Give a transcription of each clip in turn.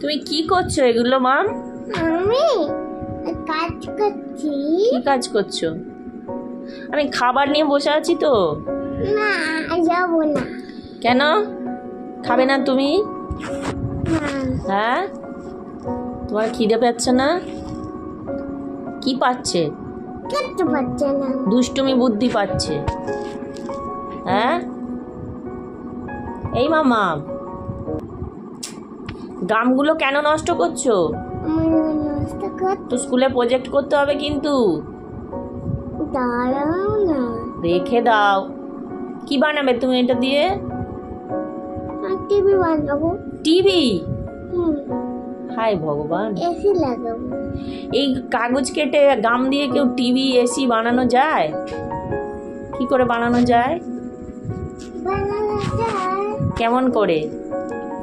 তুমি কি করছো এগুলো মাম? আমি কাজ করছি। কি কাজ করছো? আমি খাবার নিয়ে বসে আছি তো। না, যাবো না। কেন খাবে না তুমি? না, হ্যাঁ, তোমার খিদে পাচ্ছে না? কি পাচ্ছে? খেতে পারছে না। দুষ্টুমি বুদ্ধি পাচ্ছে। হ্যাঁ, এই মামা, গামগুলো কেন নষ্ট করছো? আমার নষ্ট কর। তো স্কুলে প্রজেক্ট করতে হবে কিন্তু। দাঁড়াও না, রেখে দাও। কি বানাবে তুমি এটা দিয়ে? টিভি বানাবো। টিভি? হায় ভগবান, এসি লাগাবো। এই কাগজ কেটে গাম দিয়ে কেউ টিভি এসি বানানো যায়? কি করে বানানো যায়? বানানো যায়। কেমন করে?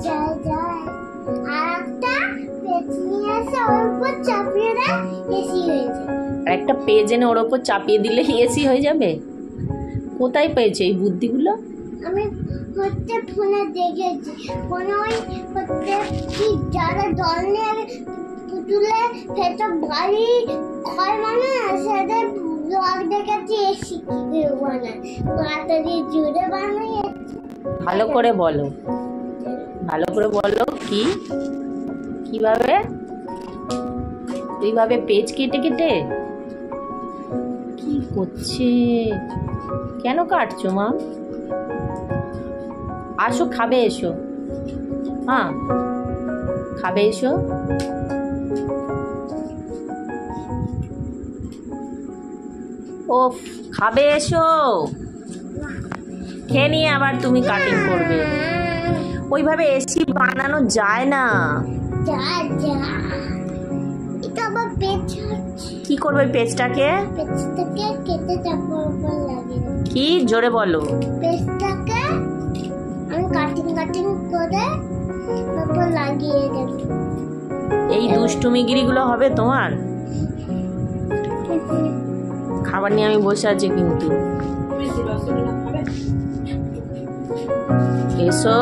যায় যায়। আর একটা পেজ নিয়ে এসে ওর উপর চাপিয়ে দেয়, এসি হয়ে যায়। আর একটা পেজ এনে ওর ওপর চাপিয়ে দিলে এসি হয়ে যাবে? কোথায় পেয়েছে এই বুদ্ধিগুলো? আমি ফোনে দেখেছি। ফোনে ওই কি যারা জল নিয়ে পুতুলে সেটা বাড়ি ক্ষয় মানে সেটা ব্লগ দেখেছি, এসি কি বানায় মাথা দিয়ে জুড়ে বানাই। ভালো করে বলো, ভালো করে বলো। কিভাবে? এইভাবে পেজ কেটে কেটে কি করছে? কেন কাটছো মা? আসো, খাবে এসো। হ্যাঁ, খাবে এসো। ওফ, খাবে এসো। খেয়ে নিয়ে আবার তুমি কাটিং করবে। ওইভাবে এসি বানানো যায় না। যা যা, এটা আবার পেজ কি করবে পেজটাকে? পেজটাকে কেটে তারপর উপর লাগিয়ে দেব। কি জোরে বলো? পেজটাকে আমি কাটিং করে তারপর লাগিয়ে দেব। এই দুষ্টুমিগিরিগুলো হবে তোমার? খাবার নিয়ে আমি বসে আছি কিন্তু। এসো,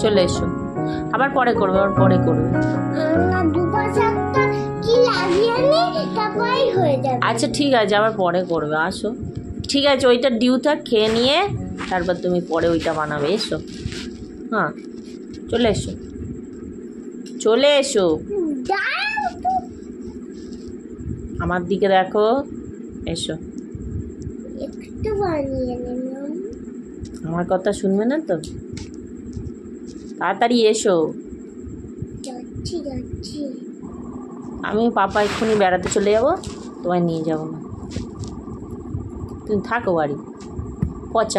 চলে এসো। আবার পরে করবে, আবার পরে করবে। না, দুপাশে একটা কি লাগিয়ে নি, তারপরেই হয়ে যাবে। আচ্ছা ঠিক আছে, আবার পরে করবে। আসো, ঠিক আছে, ওইটা ডিউ থাক, খেয়ে নিয়ে তারপর তুমি পরে ওইটা বানাবে। এসো, হ্যাঁ, চলে এসো, চলে এসো। দাঁড়াও তো। আমার দিকে দেখো, এসো। একটু বানিয়ে নিলাম। আমার কথা শুনবে না তো? তাড়াতাড়ি এসো। যাচ্ছি। আমি পাপা এক্ষুনি বেড়াতে চলে যাব, তোমায় নিয়ে যাব না। তুমি থাকো বাড়ি, পচা।